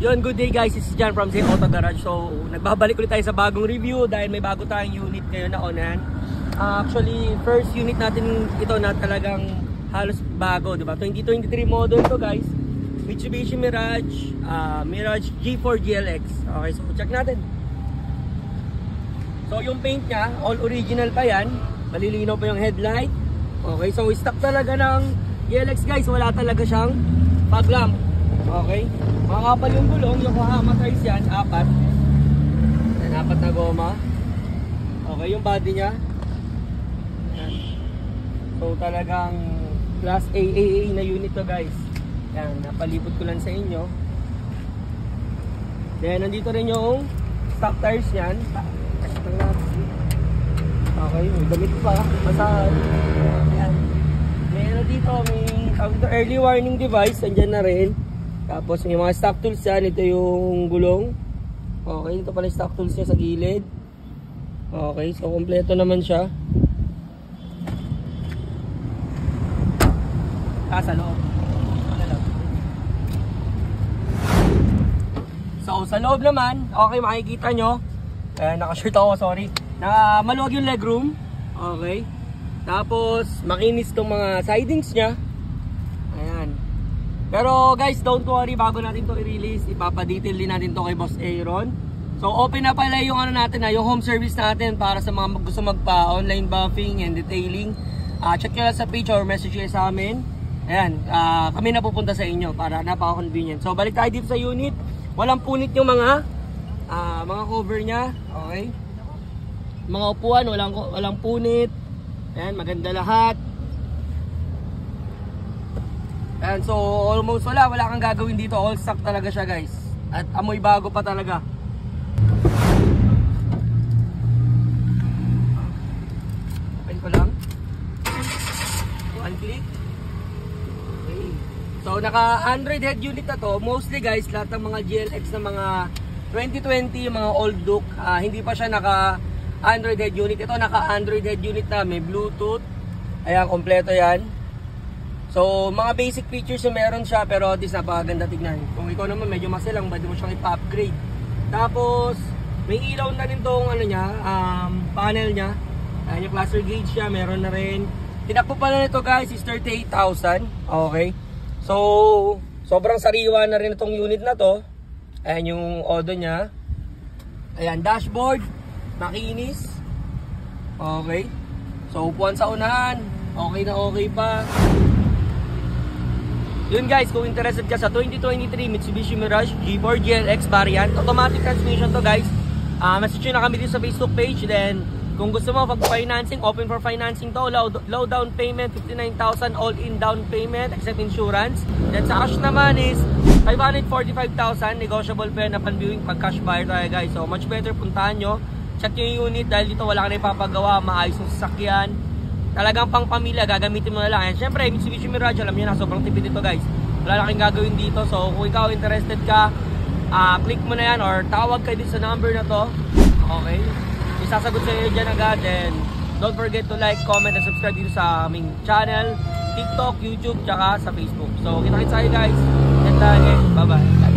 Yun, good day guys, this is John from St. Auto Garage. So, nagbabalik ulit tayo sa bagong review dahil may bago tayong unit ngayon na onan. Actually, first unit natin ito na talagang halos bago, diba? 2023 model to guys. Mitsubishi Mirage, Mirage G4 GLX. Okay, so check natin. So, yung paint niya, all original pa yan. Malilinaw pa yung headlight. Okay, so stock talaga ng GLX guys, wala talaga siyang fog lamp. Okay, makakapal yung gulong, Yokohama tires yan, 4 na goma. Okay, yung body nya. Yan. So talagang class AAA na unit to guys. Yan, napalipot ko lang sa inyo. Then nandito rin yung stock tires nyan. Okay, may damit pa, masahan. Yan. May ano dito, may early warning device, andyan na rin. Tapos may mga stock tools yan. Ito yung gulong. Okay, ito pala yung stock tools niya sa gilid. Okay, so kompleto naman siya. Sa loob. So sa loob naman, okay, makikita nyo. Naka-shirt ako, sorry. Maluwag yung legroom. Okay. Tapos makinis tong mga sidings niya. Ayan. Pero guys, don't worry, bago natin to i-release, ipapadetail din natin to kay Boss Aaron. So open na pala yung ano natin, yung home service natin para sa mga gusto magpa-online buffing and detailing. Check nyo lang sa page or message nyo sa amin. Ayan, kami na pupunta sa inyo para napaka-convenient. So balik tayo dito sa unit. Walang punit yung mga cover nya. Okay. Mga upuan, walang punit. Ayan, maganda lahat. And so almost wala kang gagawin dito, all stock talaga siya guys. At amoy bago pa talaga. Open ko lang. One click. Okay. So naka Android head unit na to. Mostly guys, lahat ng mga GLX na mga 2020, mga old Duke, hindi pa siya naka Android head unit. Ito naka Android head unit na, may Bluetooth. Ayan, kompleto yan. So, mga basic features yung meron siya, pero at least napakaganda tignan. Kung ikaw naman medyo masilang, pwede mo siyang ipa-upgrade. Tapos, may ilaw na rin tong ano niya, panel niya. Ayan yung cluster gauge siya, meron na rin. Tinakbo pala nito guys is 38,000. Okay. So, sobrang sariwa na rin itong unit na to. Ayan yung odo niya. Ayan, dashboard, makinis. Okay. So, upuan sa unahan, okay na okay pa. Yun guys, kung interested ka sa 2023 Mitsubishi Mirage G4 GLX variant, automatic transmission to guys. Message nyo na kami dito sa Facebook page. Then, kung gusto mo pag-financing, open for financing to. Low down payment, 59,000 all-in down payment, except insurance. Then sa cash naman is 545,000, negotiable pa na pan-viewing pag cash buyer tayo guys. So, much better puntahan nyo. Check nyo yung unit dahil dito wala ka na ipapagawa, maayos yung sasakyan. Talagang pang pamilya, gagamitin mo na lang. And syempre, Mitsubishi Mirage, alam nyo na, sobrang tipid dito guys. Wala na kayong gagawin dito. So, kung ikaw interested ka, click mo na yan or tawag kayo dito sa number na to. Okay? Isasagot sa iyo dyan agad. And don't forget to like, comment, and subscribe dito sa aming channel, TikTok, YouTube, tsaka sa Facebook. So, kita-kits tayo guys. And again, bye-bye.